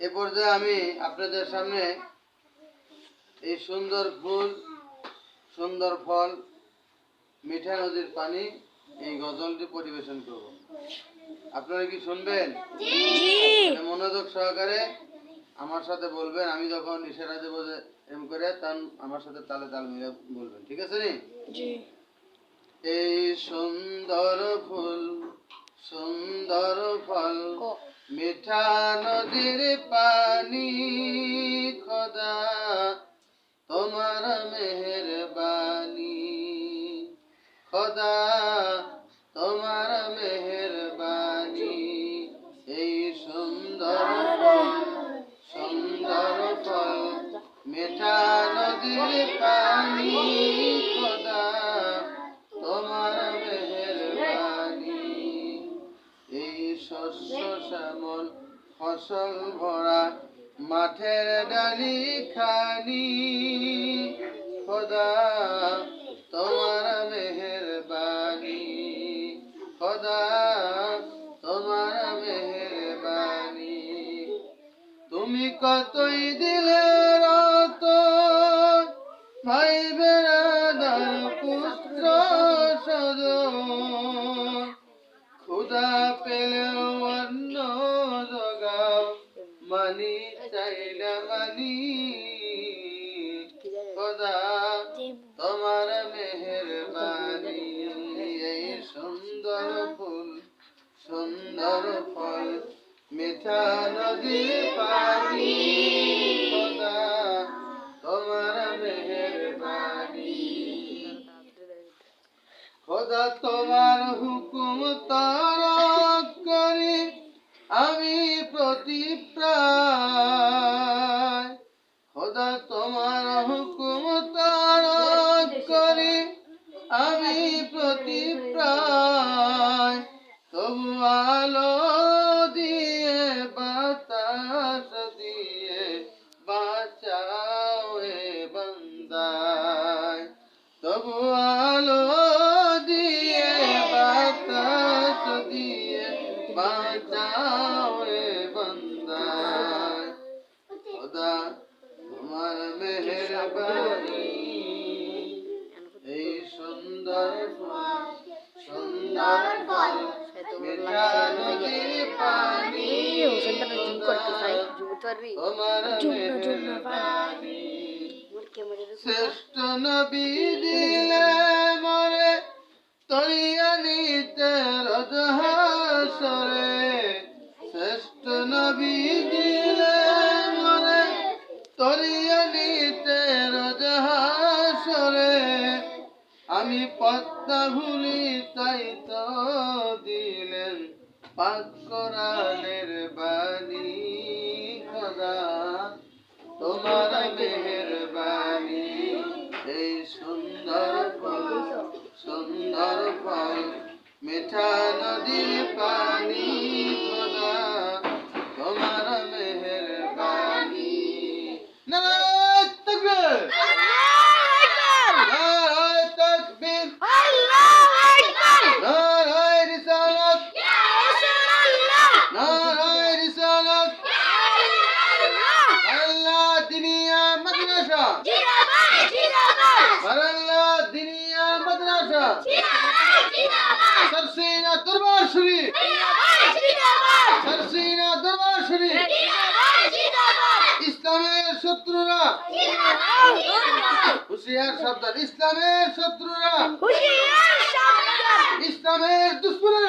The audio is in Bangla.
এ পর্যায়ে আমি আপনাদের সামনে এই সুন্দর ফুল, সুন্দর ফল, মিঠা নদীর পানি এই গজলটি পরিবেশন করব। আপনারা কি শুনবেন? মনোযোগ সহকারে আমার সাথে বলবেন। আমি যখন ইশারা দেবো যে এম করে, তখন আমার সাথে তালে তাল মিলে বলবেন। ঠিক আছে নি? এই সুন্দর ফুল, সুন্দর ফল, মিঠা নদীর পানি, খোদা তোমার মেহেরবানি, খোদা তোমার মেহেরবানি। এই সুন্দর ফল, সুন্দর ফল, মিঠা নদীর পানি, খোদা তোমার মেহেরবানি। এই শস্য শ্যামল ফসল ভরা মাঠের ডালি খানি, খোদা তোমার মেহেরবানি, খোদা তোমার মেহেরবানি। তুমি কতই দিলে রত ভাই বেড়াদার পুত্র সজন, ক্ষুধা পেলেও অন্ন জগাও, মানি চাইলে মানি, খোদা তোমার মেহেরবানি। এই সুন্দর ফুল, সুন্দর ফল, মিঠা নদীর পানি, খোদা তোমার মেহেরবানি। খোদা তোমার হুকুম তারক করি আমি প্রতি প্রায়, খোদা তোমার হুকুম তারক করি আমি প্রতি প্রায়। তবু আলো দিয়ে বাতাস দিয়ে বাঁচাও এ বান্দায়, তবু আলো দিয়ে বাতাস দিয়ে বাঁচাও এ বান্দায়। খোদা তোমার মেহেরবানি। এই সুন্দর ফুল, সুন্দর ফল, মিঠা নদীর পানি, তোমার মেহেরবানি। শ্রেষ্ঠ নবী দিলে মরে তরিয়া নিতে রোজ হাসরে, শ্রেষ্ঠ নবী দিলে মরে তরিয়া নিতে রোজ হাসরে। আমি পদ্মা ভুলি তাই তো দিলেন পাক কোরআনের বাণী, খোদা তোমার মেহেরবানি। এই সুন্দর ফল, সুন্দর ফল, মিঠা নদীর পানি, খোদা তোমার মেহেরবানি। নারায়ে তাকবীর, নারায়ে তাকবীর, নারায়ে রিসালাত, নারায়ে রিসালাত। আল্লাহ দিনিয়া মাদ্রাসা, আল্লাহ দিনিয়া মাদ্রাসা, সরসিনা দরবার শরীফ, সরসিনা দরবার শরীফ। ইসলামের শত্রুরা হুঁশিয়ার সাবধান, ইসলামের শত্রুরা, ইসলামের দুশ্মনেরা